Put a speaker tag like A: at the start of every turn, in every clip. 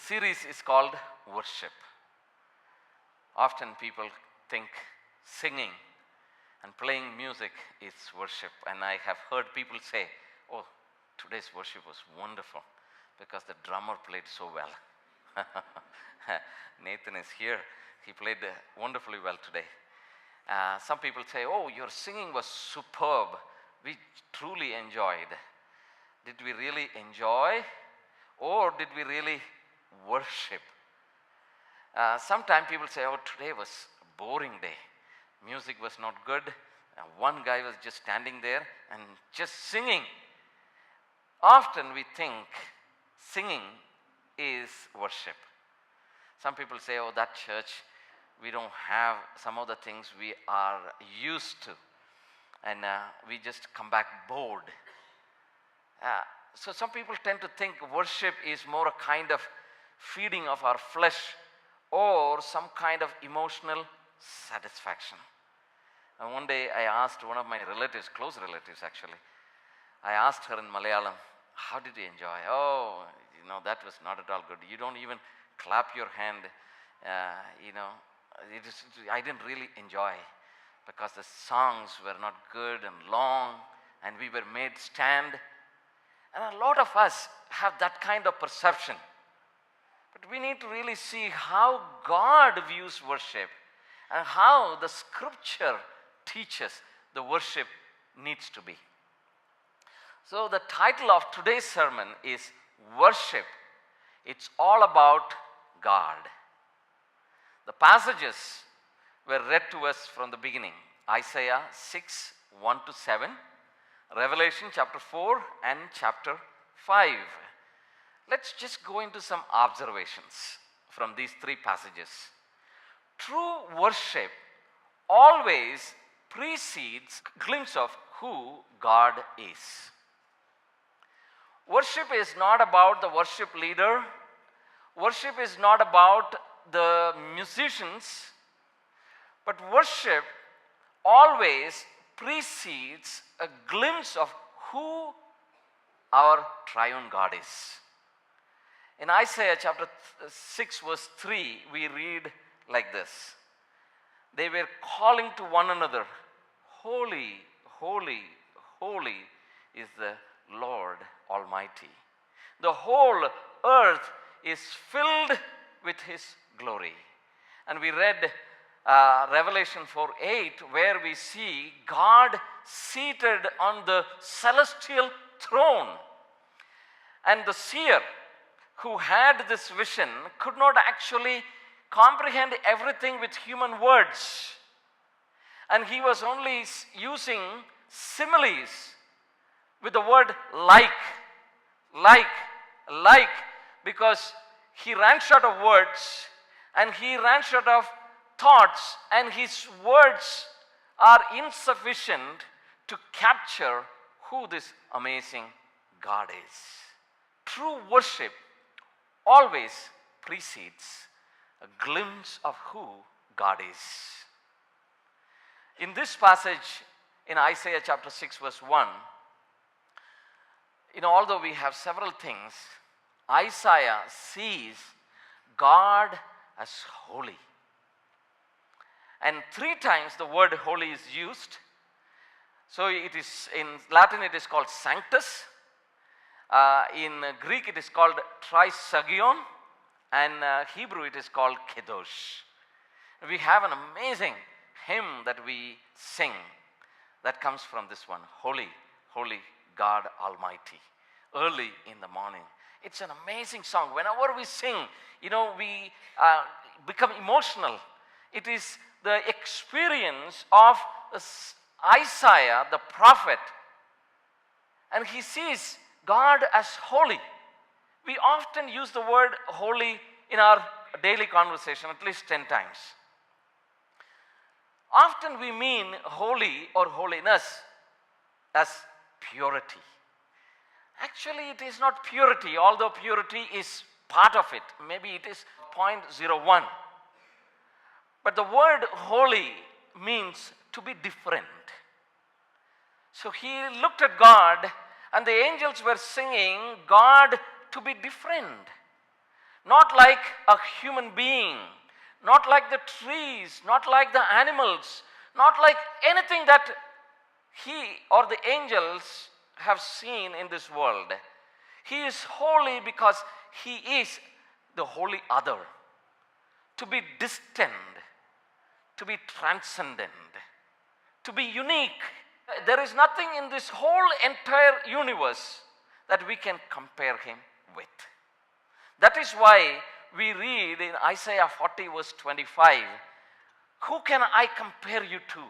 A: series is called Worship. Often people think singing and playing music is worship, and I have heard people say, oh, today's worship was wonderful because the drummer played so well. Nathan is here. He played wonderfully well today. Some people say, oh, your singing was superb. We truly enjoyed. Did we really enjoy, or did we really worship? Sometimes people say, oh, today was a boring day. Music was not good. One guy was just standing there and just singing. Often we think singing is worship. Some people say, oh, that church, we don't have some of the things we are used to, and we just come back bored. So some people tend to think worship is more a kind of feeding of our flesh or some kind of emotional satisfaction. And one day I asked one of my relatives, close relatives actually, I asked her in Malayalam, how did you enjoy? Oh, that was not at all good. You don't even clap your hand. I didn't really enjoy because the songs were not good and long, and we were made stand. And a lot of us have that kind of perception. But we need to really see how God views worship and how the scripture teaches the worship needs to be. So the title of today's sermon is Worship. It's all about God. The passages were read to us from the beginning. Isaiah 6, 1-7, Revelation chapter 4 and chapter 5. Let's just go into some observations from these three passages. True worship always precedes a glimpse of who God is. Worship is not about the worship leader. Worship is not about the musicians. But worship always precedes a glimpse of who our triune God is. In Isaiah chapter 6 verse 3, we read like this. They were calling to one another, holy, holy, holy is the Lord Almighty. The whole earth is filled with His glory. And we read Revelation 4:8, where we see God seated on the celestial throne. And the seer who had this vision could not actually comprehend everything with human words. And he was only using similes with the word like, because he ran short of words and he ran short of thoughts, and his words are insufficient to capture who this amazing God is. True worship always precedes a glimpse of who God is. In this passage in Isaiah chapter 6 verse 1, although we have several things, Isaiah sees God as holy. And 3 times the word holy is used. So it is, in Latin it is called sanctus. In Greek it is called trisagion, and Hebrew it is called kedosh. We have an amazing hymn that we sing that comes from this one, holy, holy God Almighty, early in the morning. It's an amazing song. Whenever we sing, we become emotional. It is the experience of Isaiah the prophet, and he sees God as holy. We often use the word holy in our daily conversation at least 10 times. Often we mean holy or holiness as purity. Actually, it is not purity, although purity is part of it. Maybe it is 0.01. But the word holy means to be different. So he looked at God, and the angels were singing God to be different. not like a human being, not like the trees, not like the animals, not like anything that he or the angels have seen in this world. He is holy because he is the holy other. To be distant, to be transcendent, to be unique. There is nothing in this whole entire universe that we can compare him with. That is why we read in Isaiah 40 verse 25, who can I compare you to?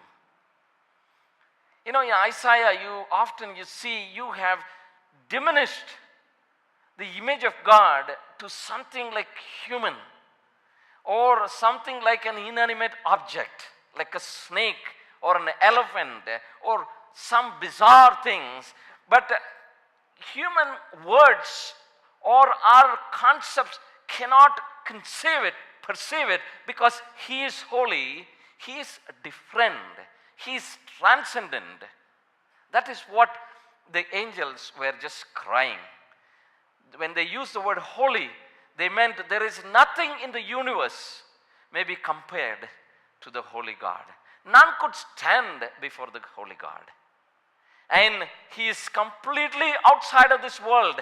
A: You know, in Isaiah, you see you have diminished the image of God to something like human, or something like an inanimate object, like a snake or an elephant or some bizarre things. But human words or our concepts cannot conceive it, perceive it, because he is holy, he is different, he is transcendent. That is what the angels were just crying. When they used the word holy, they meant there is nothing in the universe may be compared to the holy God. None could stand before the holy God. And he is completely outside of this world,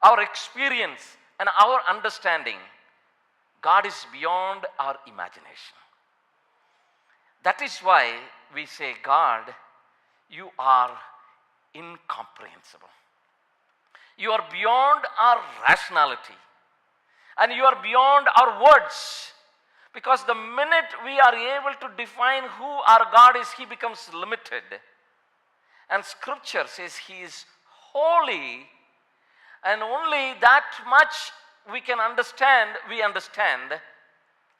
A: our experience and our understanding. God is beyond our imagination. That is why we say, God, you are incomprehensible. You are beyond our rationality, and you are beyond our words, because the minute we are able to define who our God is, he becomes limited. And scripture says he is holy, and only that much we can understand,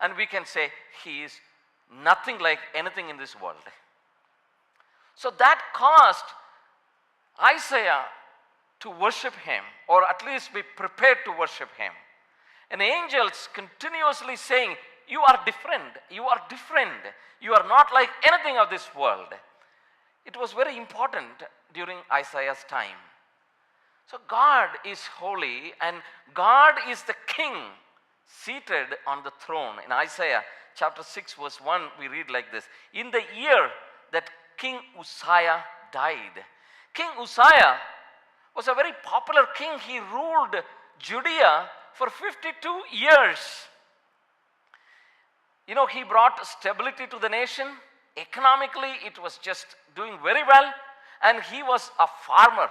A: and we can say he is nothing like anything in this world. So that caused Isaiah to worship him, or at least be prepared to worship him. And angels continuously saying, you are different, you are different, you are not like anything of this world. It was very important during Isaiah's time. So God is holy, and God is the king seated on the throne. In Isaiah chapter 6 verse 1 we read like this: in the year that King Uzziah died. King Uzziah was a very popular king. He ruled Judea for 52 years. You know, he brought stability to the nation. Economically, it was just doing very well. And he was a farmer.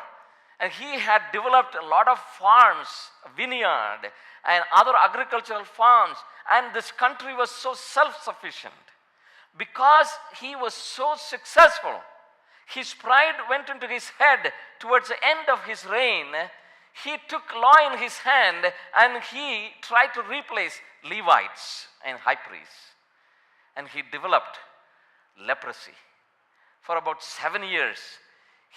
A: And he had developed a lot of farms, vineyard, and other agricultural farms. And this country was so self-sufficient. Because he was so successful, his pride went into his head. Towards the end of his reign, he took law in his hand and he tried to replace Levites and high priests. And he developed leprosy. For about 7 years,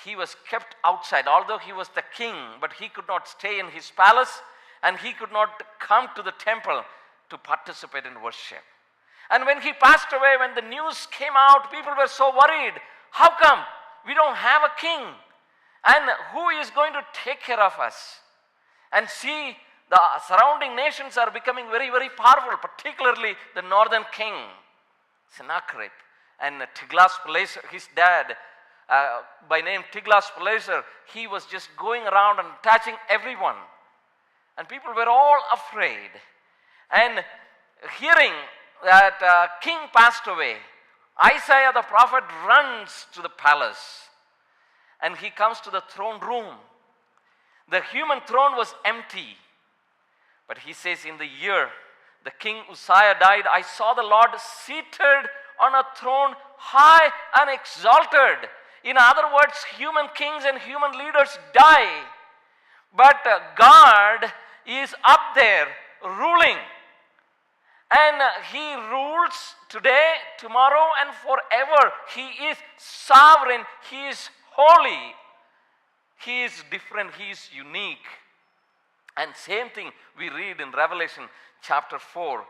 A: he was kept outside. Although he was the king, but he could not stay in his palace, and he could not come to the temple to participate in worship. And when he passed away, when the news came out, people were so worried. How come we don't have a king? And who is going to take care of us? And see, the surrounding nations are becoming very, very powerful, particularly the northern king, Sennacherib, and Tiglath-Pileser, his dad, by name Tiglath-Pileser. He was just going around and attacking everyone. And people were all afraid. And hearing that king passed away, Isaiah the prophet runs to the palace. And he comes to the throne room. The human throne was empty. But he says, in the year the king Uzziah died, I saw the Lord seated on a throne high and exalted. In other words, human kings and human leaders die. But God is up there ruling. And he rules today, tomorrow, and forever. He is sovereign. He is holy. He is different. He is unique. And same thing we read in Revelation chapter 4,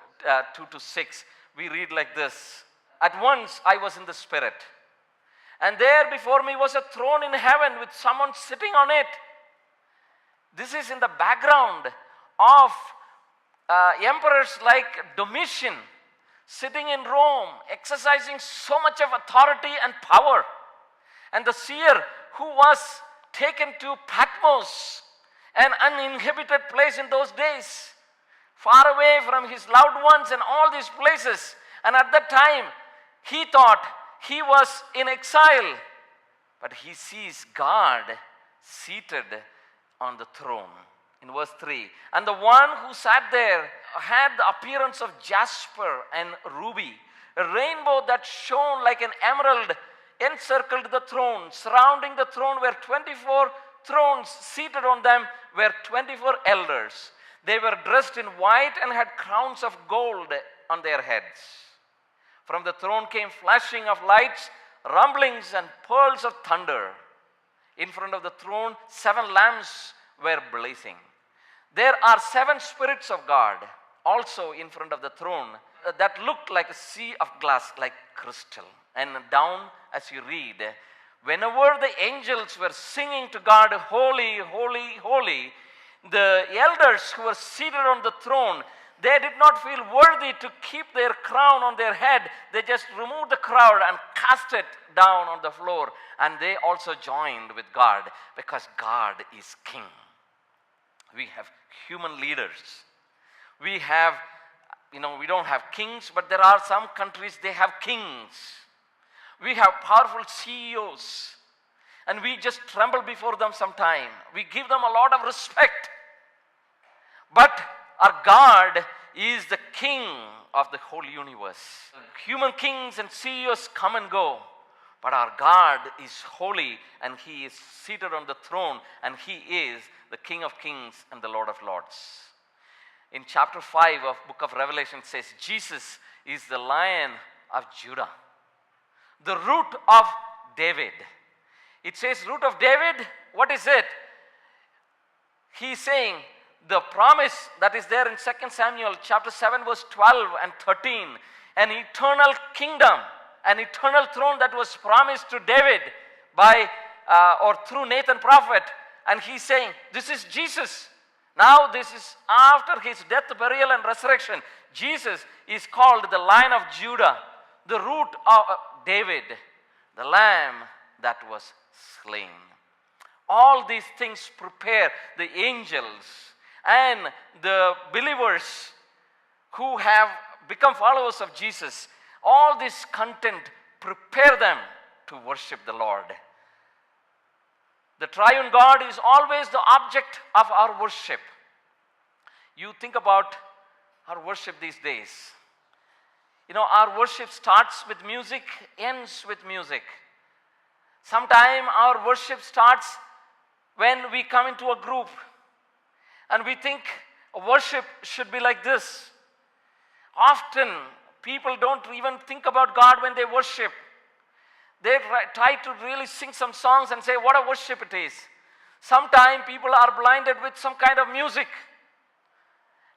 A: 2 to 6. We read like this: at once I was in the Spirit, and there before me was a throne in heaven with someone sitting on it. This is in the background of emperors like Domitian sitting in Rome, exercising so much of authority and power, and the seer who was taken to Patmos, an uninhabited place in those days, far away from his loved ones and all these places. And at that time, he thought he was in exile, but he sees God seated on the throne. In verse 3, and the one who sat there had the appearance of jasper and ruby. A rainbow that shone like an emerald encircled the throne. Surrounding the throne were 24 thrones. Seated on them were 24 elders. They were dressed in white and had crowns of gold on their heads. From the throne came flashing of lights, rumblings and pearls of thunder. In front of the throne, 7 lamps were blazing. There are 7 spirits of God also in front of the throne that looked like a sea of glass, like crystal. And down as you read, whenever the angels were singing to God, holy, holy, holy, the elders who were seated on the throne, they did not feel worthy to keep their crown on their head. They just removed the crown and cast it down on the floor. And they also joined with God, because God is king. We have human leaders. We have, we don't have kings, but there are some countries, they have kings. We have powerful CEOs, and we just tremble before them sometime. We give them a lot of respect. But our God is the king of the whole universe. Human kings and CEOs come and go, but our God is holy, and he is seated on the throne, and he is the King of kings and the Lord of lords. In chapter 5 of book of Revelation, it says Jesus is the Lion of Judah, the root of David. It says root of David. What is it? He's saying the promise that is there in 2 Samuel chapter 7 verse 12 and 13, an eternal kingdom, an eternal throne that was promised to David by or through Nathan prophet. And he's saying this is Jesus. Now this is after his death, burial and resurrection. Jesus is called the Lion of Judah, the root of David, the Lamb that was slain. All these things prepare the angels and the believers who have become followers of Jesus. All this content prepare them to worship the Lord. The triune God is always the object of our worship. You think about our worship these days. Our worship starts with music, ends with music. Sometime our worship starts when we come into a group and we think worship should be like this. Often people don't even think about God when they worship. They try to really sing some songs and say what a worship it is. Sometimes people are blinded with some kind of music.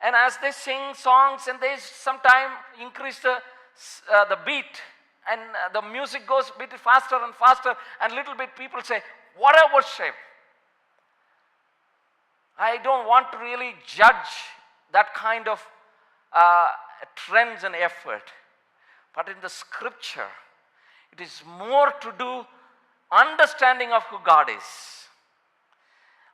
A: And as they sing songs and they sometimes increase the beat, and the music goes a bit faster and faster, and little bit people say, what a worship. I don't want to really judge that kind of trends and effort. But in the scripture, it is more to do understanding of who God is.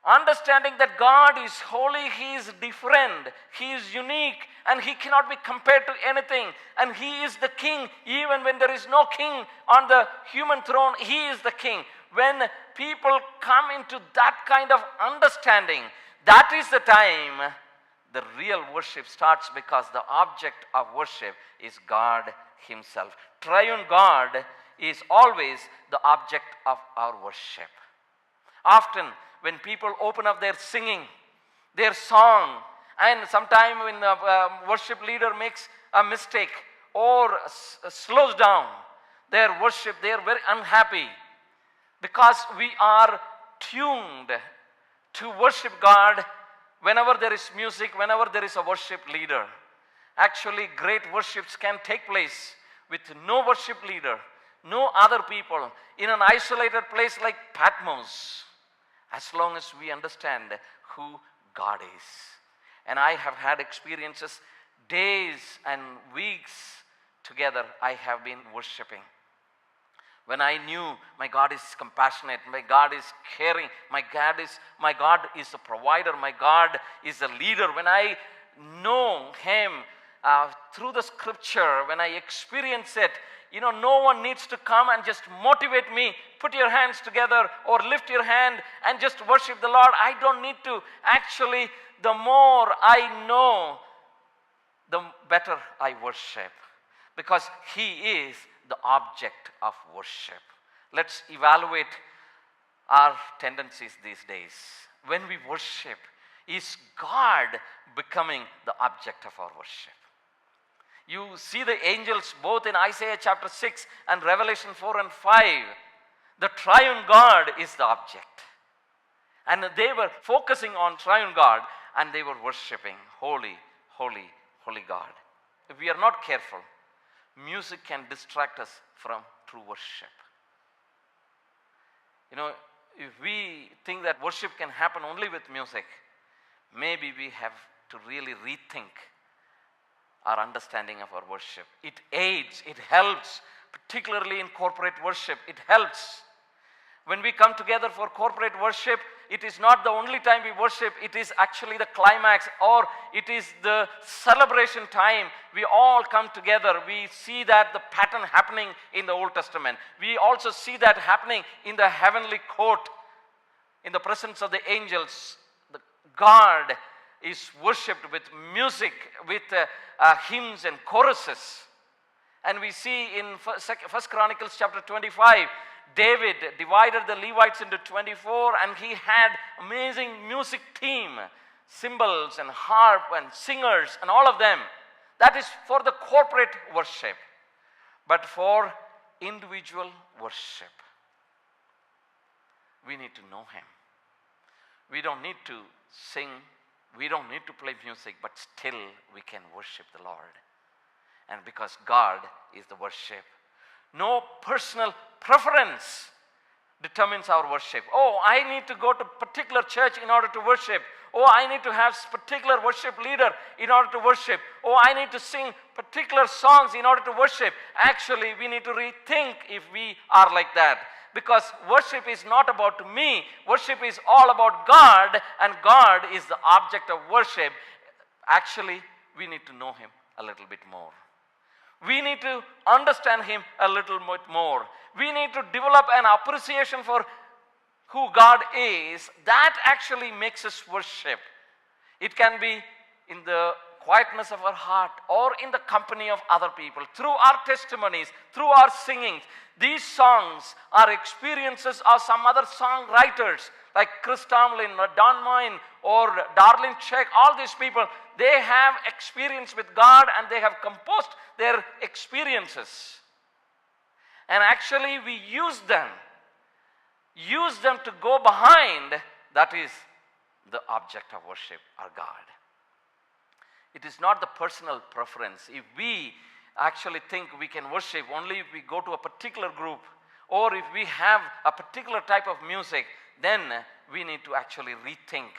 A: Understanding that God is holy, he is different, he is unique, and he cannot be compared to anything. And he is the king. Even when there is no king on the human throne, he is the king. When people come into that kind of understanding, that is the time the real worship starts, because the object of worship is God himself. Triune God is always the object of our worship. Often when people open up their singing, their song, and sometime when the worship leader makes a mistake or slows down their worship, they are very unhappy, because we are tuned to worship God whenever there is music, whenever there is a worship leader. Actually, great worships can take place with no worship leader, no other people, in an isolated place like Patmos, as long as we understand who God is. And I have had experiences, days and weeks together, I have been worshiping. When I knew my God is compassionate, my God is caring, my God is a provider, my God is a leader. When I know Him through the scripture, when I experience it, no one needs to come and just motivate me. Put your hands together or lift your hand and just worship the Lord. I don't need to. Actually, the more I know, the better I worship, because He is the object of worship. Let's evaluate our tendencies these days. When we worship, is God becoming the object of our worship? You see the angels both in Isaiah chapter 6 and Revelation 4 and 5. The triune God is the object. And they were focusing on triune God and they were worshiping holy, holy, holy God. If we are not careful, music can distract us from true worship. If we think that worship can happen only with music, maybe we have to really rethink our understanding of our worship. It aids, it helps, particularly in corporate worship. It helps. When we come together for corporate worship, it is not the only time we worship, it is actually the climax, or it is the celebration time. We all come together. We see that the pattern happening in the Old Testament. We also see that happening in the heavenly court, in the presence of the angels. God is worshipped with music, with hymns and choruses. And we see in 1 Chronicles chapter 25, David divided the Levites into 24 and he had amazing music team, cymbals and harp and singers and all of them. That is for the corporate worship. But for individual worship, we need to know Him. We don't need to sing, we don't need to play music, but still we can worship the Lord. And because God is the worship, no personal preference determines our worship. Oh, I need to go to particular church in order to worship. Oh, I need to have particular worship leader in order to worship. Oh, I need to sing particular songs in order to worship. Actually, we need to rethink if we are like that. Because worship is not about me. Worship is all about God, and God is the object of worship. Actually, we need to know Him a little bit more. We need to understand Him a little bit more. We need to develop an appreciation for who God is. That actually makes us worship. It can be in the quietness of our heart or in the company of other people, through our testimonies, through our singings. These songs are experiences of some other songwriters like Chris Tomlin or Don Moen or Darlene Zschech. All these people, they have experience with God and they have composed their experiences. And actually we use them to go behind. That is the object of worship, our God. It is not the personal preference. If we actually think we can worship only if we go to a particular group, or if we have a particular type of music, then we need to actually rethink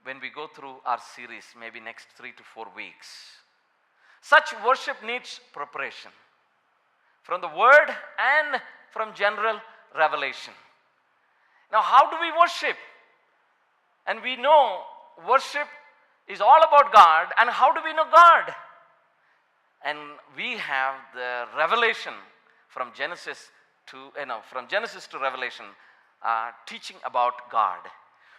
A: when we go through our series, maybe next 3 to 4 weeks. Such worship needs preparation from the Word and from general revelation. Now, how do we worship? And we know worship is all about God. And how do we know God? And we have the revelation from Genesis to Revelation, teaching about God.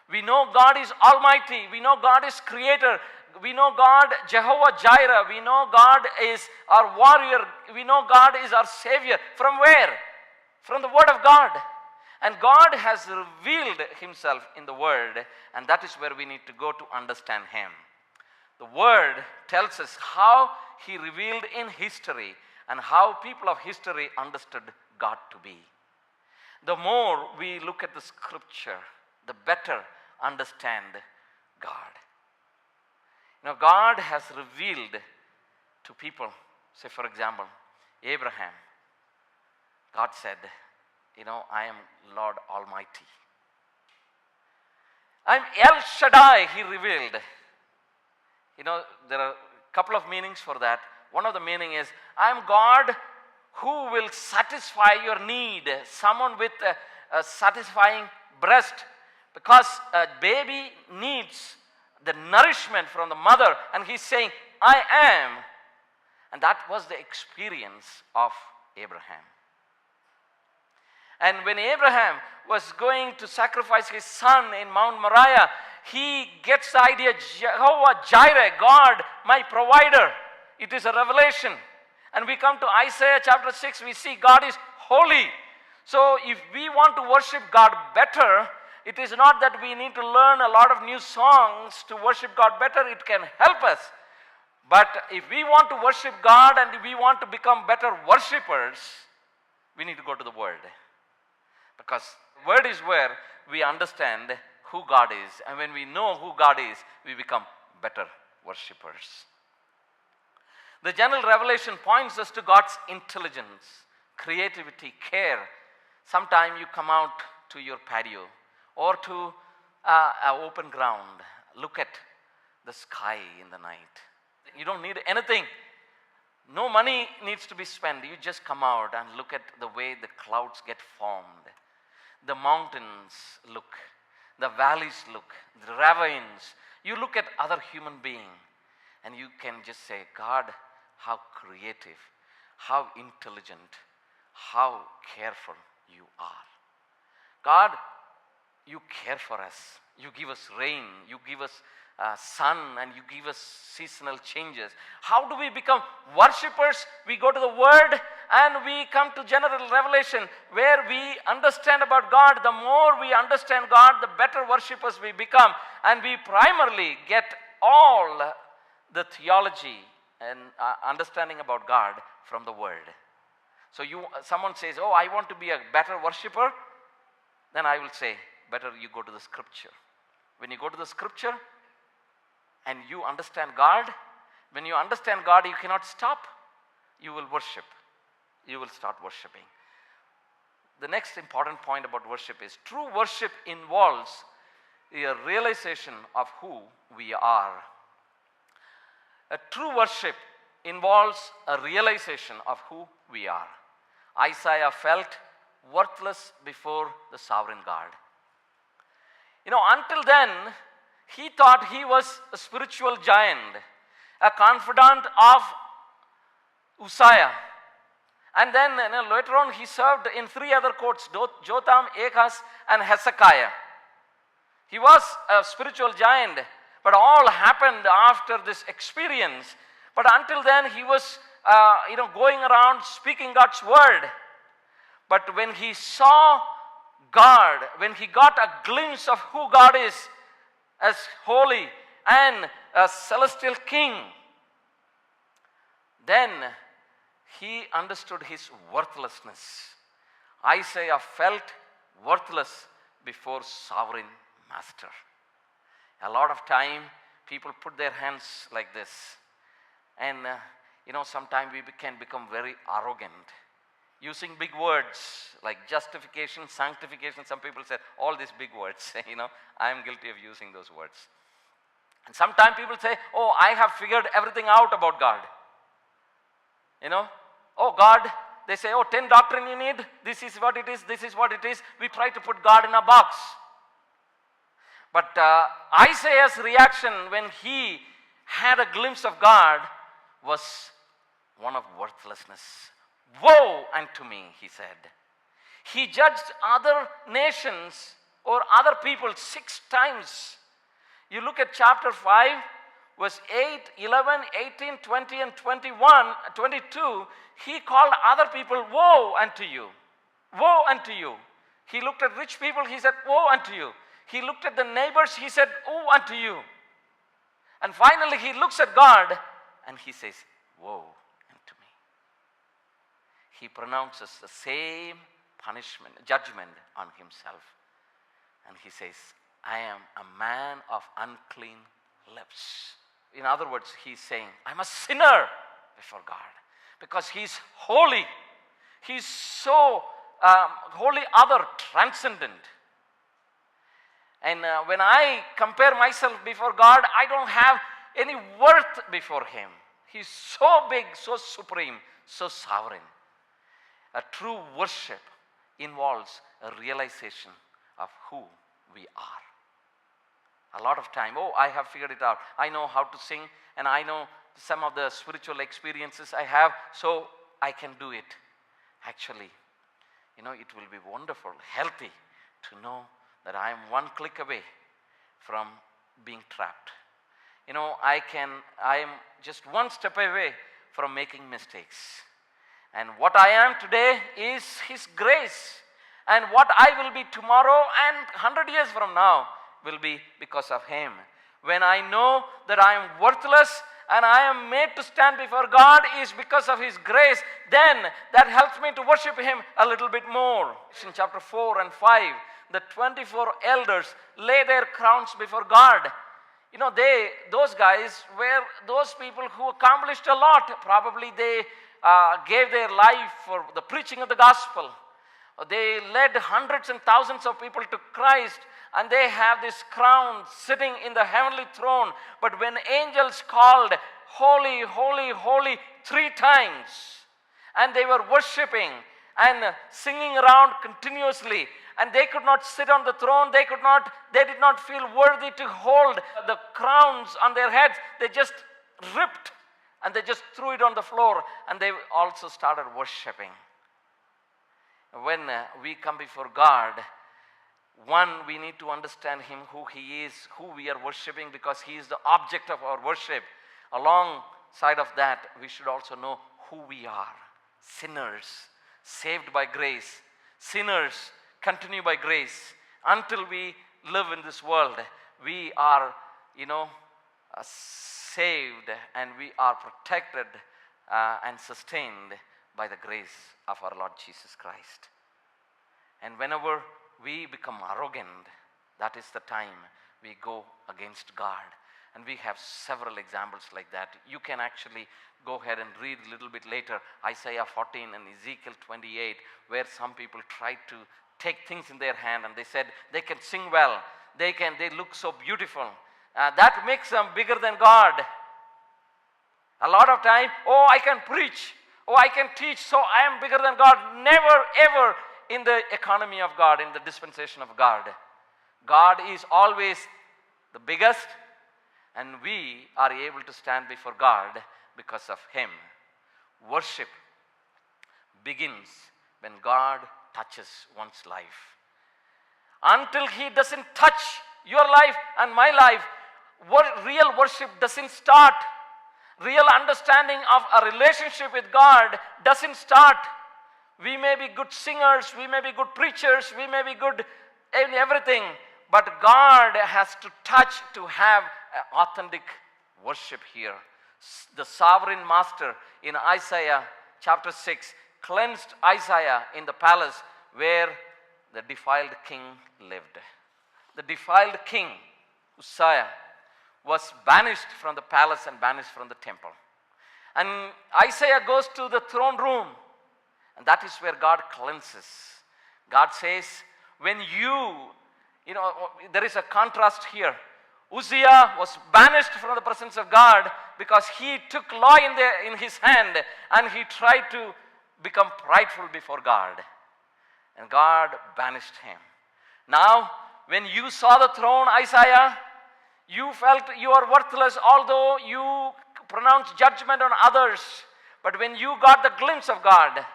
A: We know God is Almighty. We know God is Creator. We know God, Jehovah Jireh. We know God is our warrior. We know God is our Savior. From where? From the Word of God. And God has revealed Himself in the Word, and that is where we need to go to understand Him. The Word tells us how He revealed in history and how people of history understood God to be. The more we look at the Scripture, the better understand God. God has revealed to people, say for example, Abraham. God said, I am Lord Almighty. I am El Shaddai, He revealed. There are a couple of meanings for that. One of the meaning is, I am God who will satisfy your need. Someone with a satisfying breast, because a baby needs the nourishment from the mother, and he's saying, I am. And that was the experience of Abraham. And when Abraham was going to sacrifice his son in Mount Moriah, he gets the idea, Jehovah Jireh, God, my provider. It is a revelation. And we come to Isaiah chapter 6, we see God is holy. So if we want to worship God better, it is not that we need to learn a lot of new songs to worship God better. It can help us. But if we want to worship God and if we want to become better worshippers, we need to go to the Word. Because Word is where we understand who God is. And when we know who God is, we become better worshippers. The general revelation points us to God's intelligence, creativity, care. Sometime you come out to your patio or to an open ground. Look at the sky in the night. You don't need anything. No money needs to be spent. You just come out and look at the way the clouds get formed. The mountains look. The valleys look. The ravines. You look at other human beings and you can just say, God, how creative, how intelligent, how careful you are. God, you care for us. You give us rain, you give us sun, and you give us seasonal changes. How do we become worshippers? We go to the Word and we come to general revelation where we understand about God. The more we understand God, the better worshippers we become, and we primarily get all the theology and understanding about God from the Word. So someone says, oh, I want to be a better worshipper, then I will say, better you go to the Scripture. When you go to the Scripture and you understand God, when you understand God, you cannot stop. You will worship. You will start worshiping. The next important point about worship is true worship involves a realization of who we are. A true worship involves a realization of who we are. Isaiah felt worthless before the sovereign God. Until then, he thought he was a spiritual giant, a confidant of Uzziah. And then later on, he served in 3 other courts, Jotham, Ahaz, and Hezekiah. He was a spiritual giant, but all happened after this experience. But until then, he was going around speaking God's word. But when he saw God, when he got a glimpse of who God is as holy and a celestial king, then he understood his worthlessness. Isaiah felt worthless before sovereign master. A lot of time people put their hands like this, and sometimes we can become very arrogant, using big words like justification, sanctification. Some people say all these big words. I am guilty of using those words. And sometimes people say, oh, I have figured everything out about God. Oh, God, they say, oh, 10 doctrine you need, this is what it is, this is what it is. We try to put God in a box. But Isaiah's reaction when he had a glimpse of God was one of worthlessness. Woe unto me, he said. He judged other nations or other people 6 times. You look at chapter 5, verse 8, 11, 18, 20, and 21, 22, he called other people, woe unto you. Woe unto you. He looked at rich people, he said, woe unto you. He looked at the neighbors, he said, woe unto you. And finally he looks at God and he says, woe unto me. He pronounces the same judgment on himself. And he says, I am a man of unclean lips. In other words, he's saying, I'm a sinner before God because he's holy. He's so holy, other, transcendent. And when I compare myself before God, I don't have any worth before Him. He's so big, so supreme, so sovereign. A true worship involves a realization of who we are. A lot of time, oh, I have figured it out. I know how to sing, and I know some of the spiritual experiences I have, so I can do it. Actually, it will be wonderful, healthy to know that I am one click away from being trapped. I am just one step away from making mistakes. And what I am today is His grace. And what I will be tomorrow and 100 years from now will be because of Him. When I know that I am worthless and I am made to stand before God is because of His grace, then that helps me to worship Him a little bit more. In chapter 4 and 5, the 24 elders lay their crowns before God. Those guys were those people who accomplished a lot. Probably they gave their life for the preaching of the gospel. They led hundreds and thousands of people to Christ, and they have this crown sitting in the heavenly throne. But when angels called, holy, holy, holy 3 times, and they were worshiping and singing around continuously, and they could not sit on the throne, they did not feel worthy to hold the crowns on their heads. They just ripped and they just threw it on the floor, and they also started worshiping. When we come before God, one, we need to understand Him, who He is, who we are worshiping, because He is the object of our worship. Alongside of that, we should also know who we are. Sinners, saved by grace. Sinners, continue by grace. Until we live in this world, we are, saved, and we are protected and sustained by the grace of our Lord Jesus Christ. And whenever we become arrogant, that is the time we go against God. And we have several examples like that. You can actually go ahead and read a little bit later, Isaiah 14 and Ezekiel 28, where some people tried to take things in their hand, and they said they can sing well, they look so beautiful. That makes them bigger than God. A lot of time, oh, I can preach, oh, I can teach, so I am bigger than God. Never ever in the economy of God, in the dispensation of God. God is always the biggest, and we are able to stand before God because of Him. Worship begins when God touches one's life. Until He doesn't touch your life and my life, real worship doesn't start. Real understanding of a relationship with God doesn't start. We may be good singers, we may be good preachers, we may be good in everything, but God has to touch to have authentic worship here. The sovereign master in Isaiah chapter 6 cleansed Isaiah in the palace where the defiled king lived. The defiled king, Uzziah, was banished from the palace and banished from the temple. And Isaiah goes to the throne room, and that is where God cleanses. God says, when there is a contrast here. Uzziah was banished from the presence of God because he took law in his hand, and he tried to become prideful before God. And God banished him. Now, when you saw the throne, Isaiah, you felt you are worthless, although you pronounced judgment on others. But when you got the glimpse of God,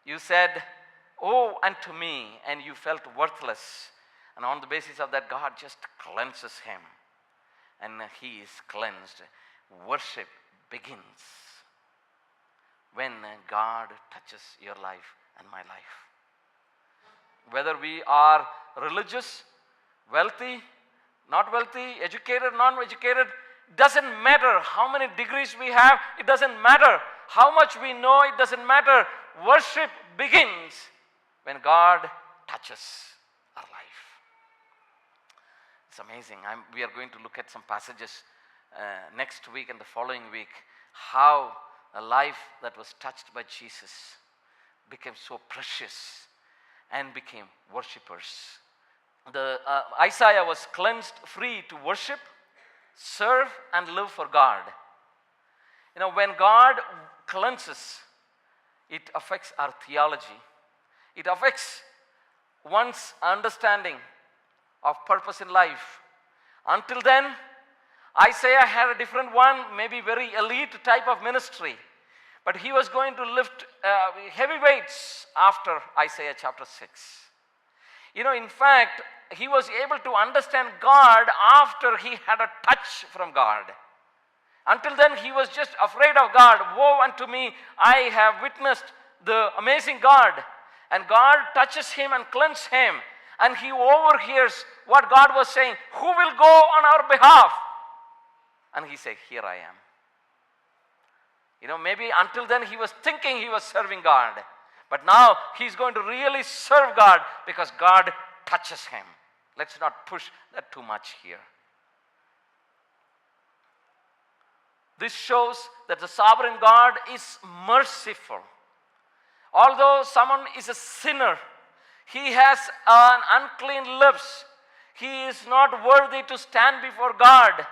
A: you said, "Oh, unto me," and you felt worthless. And on the basis of that, God just cleanses him. And he is cleansed. Worship begins when God touches your life and my life. Whether we are religious, wealthy, not wealthy, educated, non-educated, doesn't matter how many degrees we have, it doesn't matter how much we know, it doesn't matter. Worship begins when God touches our life. It's amazing. We are going to look at some passages next week and the following week, how a life that was touched by Jesus became so precious and became worshippers. Isaiah was cleansed free to worship. serve and live for God. You know, when God cleanses, it affects our theology. It affects one's understanding of purpose in life. Until then, Isaiah had a different one, maybe very elite type of ministry. But he was going to lift heavy weights after Isaiah chapter 6. You know, in fact, he was able to understand God after he had a touch from God. Until then, he was just afraid of God. Woe unto me, I have witnessed the amazing God. And God touches him and cleanses him. And he overhears what God was saying. Who will go on our behalf? And he said, here I am. You know, maybe until then he was thinking he was serving God. But now he's going to really serve God because God touches him. Let's not push that too much here. This shows that the sovereign God is merciful. Although someone is a sinner, he has an unclean lips. He is not worthy to stand before God.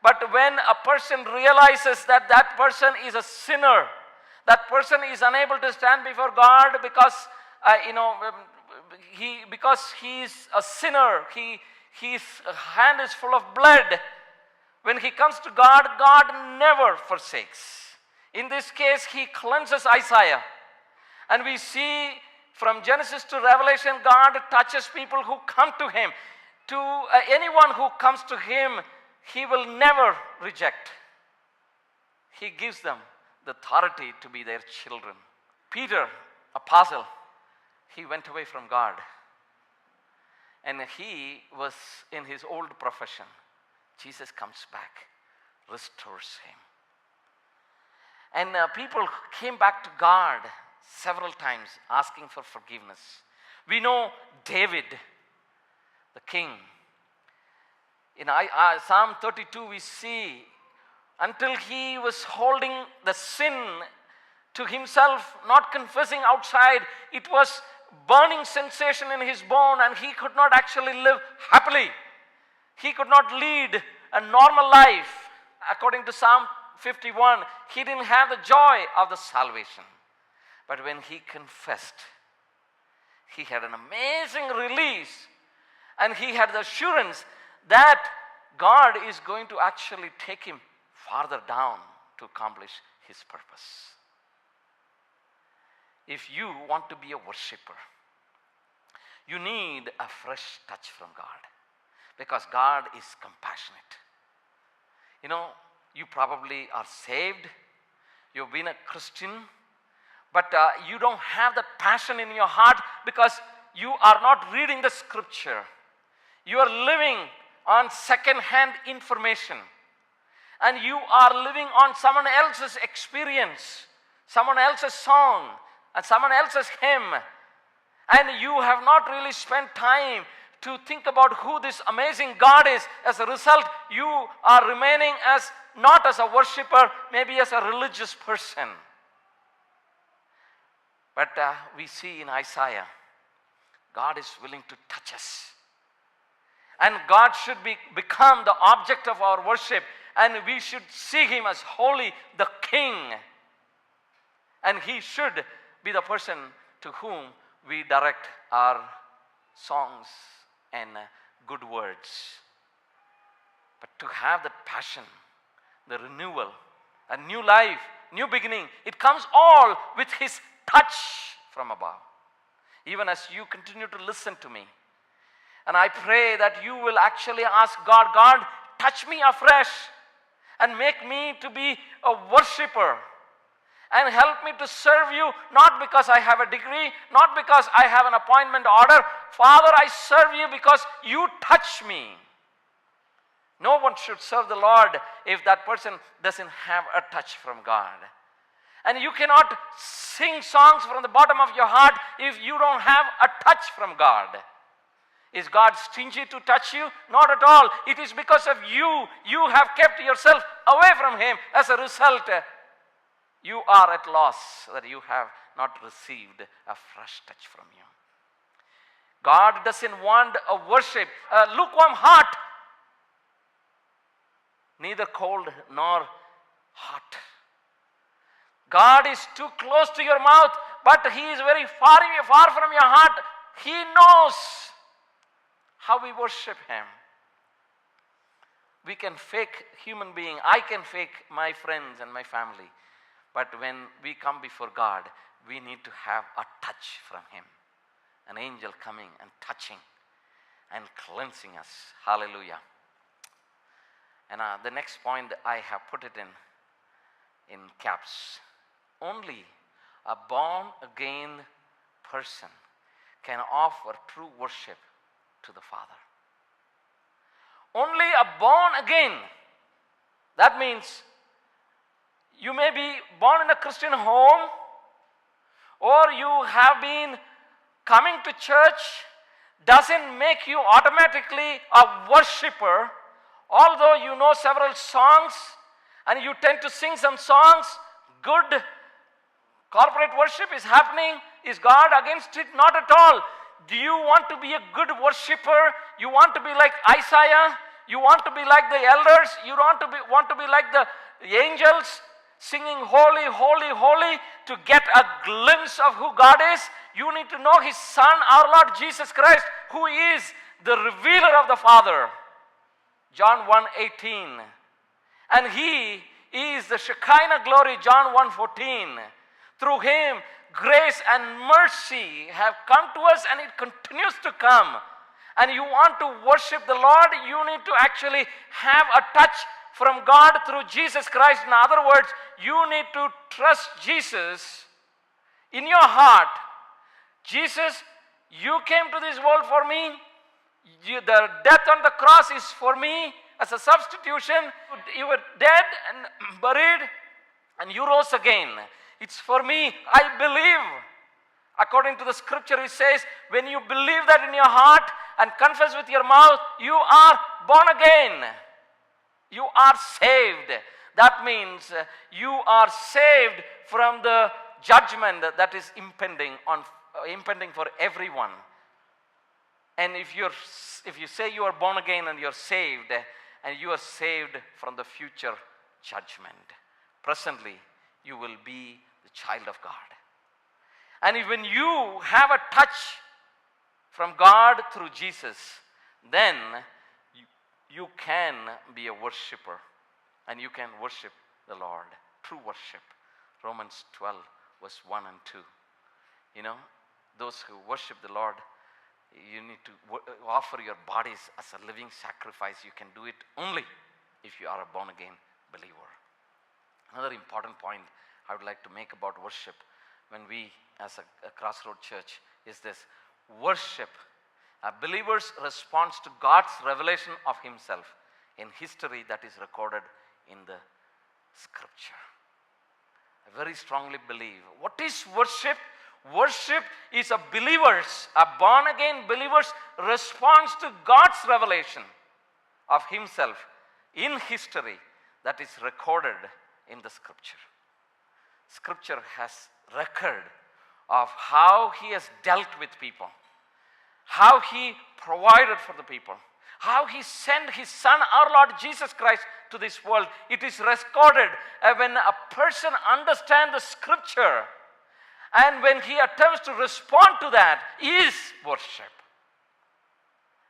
A: But when a person realizes that that person is a sinner, that person is unable to stand before God because because he is a sinner, his hand is full of blood. When he comes to God, God never forsakes. In this case, he cleanses Isaiah. And we see from Genesis to Revelation, God touches people who come to him. To anyone who comes to him, he will never reject. He gives them the authority to be their children. Peter, apostle, he went away from God. And he was in his old profession. Jesus comes back, restores him. And people came back to God several times asking for forgiveness. We know David, the king. In Psalm 32 we see until he was holding the sin to himself, not confessing outside, it was burning sensation in his bone and he could not actually live happily. He could not lead a normal life. According to Psalm 51, he didn't have the joy of the salvation. But when he confessed, he had an amazing release and he had the assurance that God is going to actually take him farther down to accomplish his purpose. If you want to be a worshiper, you need a fresh touch from God because God is compassionate. You know, you probably are saved, you've been a Christian, but you don't have the passion in your heart because you are not reading the scripture. You are living on second-hand information and you are living on someone else's experience, someone else's song and someone else's hymn, and you have not really spent time to think about who this amazing God is. As a result, you are remaining as not as a worshiper, maybe as a religious person. But we see in Isaiah, God is willing to touch us. And God should become the object of our worship. And we should see him as holy, the King. And he should be the person to whom we direct our songs and good words. But to have that passion, the renewal, a new life, new beginning, it comes all with his touch from above. Even as you continue to listen to me, and I pray that you will actually ask God, God, touch me afresh and make me to be a worshiper and help me to serve you, not because I have a degree, not because I have an appointment order. Father, I serve you because you touch me. No one should serve the Lord if that person doesn't have a touch from God. And you cannot sing songs from the bottom of your heart if you don't have a touch from God. Is God stingy to touch you? Not at all. It is because of you. You have kept yourself away from him. As a result, you are at loss that you have not received a fresh touch from you. God doesn't want a worship, a lukewarm heart. neither cold nor hot. God is too close to your mouth, but He is very far from your heart. He knows how we worship Him. We can fake human being. I can fake my friends and my family. But when we come before God, we need to have a touch from Him. An angel coming and touching and cleansing us. Hallelujah. And the next point, I have put it in caps. Only a born again person can offer true worship to the Father. Only a born again. That means you may be born in a Christian home, or you have been coming to church, doesn't make you automatically a worshiper. Although you know several songs and you tend to sing some songs, good corporate worship is happening. Is God against it? Not at all. Do you want to be a good worshiper? You want to be like Isaiah? You want to be like the elders? You want to be like the angels singing holy, holy, holy to get a glimpse of who God is? You need to know His Son, our Lord Jesus Christ, who is the revealer of the Father. John 1:18. And He is the Shekinah glory, John 1:14. Through Him, grace and mercy have come to us, and it continues to come. And you want to worship the Lord, you need to actually have a touch from God through Jesus Christ. In other words, you need to trust Jesus in your heart. Jesus, you came to this world for me. The death on the cross is for me as a substitution. You were dead and buried, and you rose again. It's for me. I believe. According to the scripture, it says, when you believe that in your heart and confess with your mouth, you are born again. You are saved. That means you are saved from the judgment that is impending for everyone. And if you say you are born again and you're saved, and you are saved from the future judgment, presently you will be the child of God. And when you have a touch from God through Jesus, then you can be a worshiper, and you can worship the Lord. True worship. Romans 12 verse 1 and 2. You know, those who worship the Lord, you need to offer your bodies as a living sacrifice. You can do it only if you are a born again believer. Another important point I would like to make about worship when we as a Crossroad Church is this: worship, a believer's response to God's revelation of Himself in history that is recorded in the scripture. I very strongly believe. What is worship? Worship is a born again believer's response to God's revelation of Himself in history that is recorded in the scripture. Scripture has record of how He has dealt with people, how He provided for the people, how He sent His Son, our Lord Jesus Christ, to this world. It is recorded when a person understands the scripture, and when he attempts to respond to that, is worship.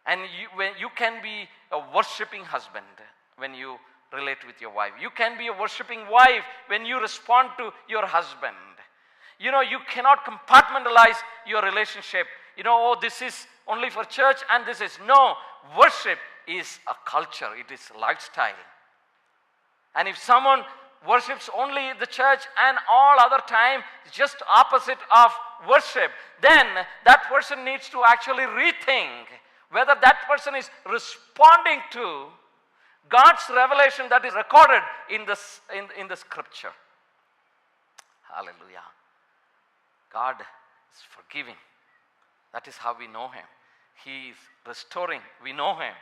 A: And when you can be a worshiping husband when you relate with your wife. You can be a worshiping wife when you respond to your husband. You know, you cannot compartmentalize your relationship. You know, oh, this is only for church and this is. No, worship is a culture. It is a lifestyle. And if someone worships only the church and all other time just opposite of worship, then that person needs to actually rethink whether that person is responding to God's revelation that is recorded in the scripture. Hallelujah. God is forgiving. That is how we know Him. He is restoring. We know Him.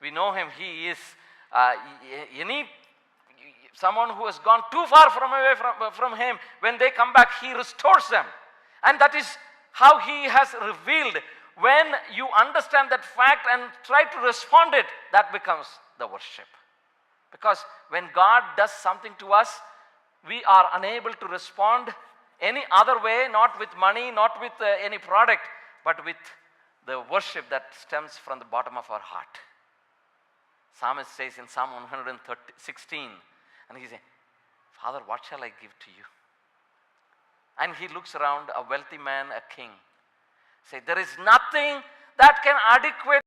A: We know Him. He is someone who has gone too far from Him. When they come back, He restores them. And that is how He has revealed. When you understand that fact and try to respond it, that becomes the worship. Because when God does something to us, we are unable to respond any other way, not with money, not with any product, but with the worship that stems from the bottom of our heart. Psalmist says in Psalm 116, and he says, Father, what shall I give to you? And he looks around, a wealthy man, a king. Say, there is nothing that can adequately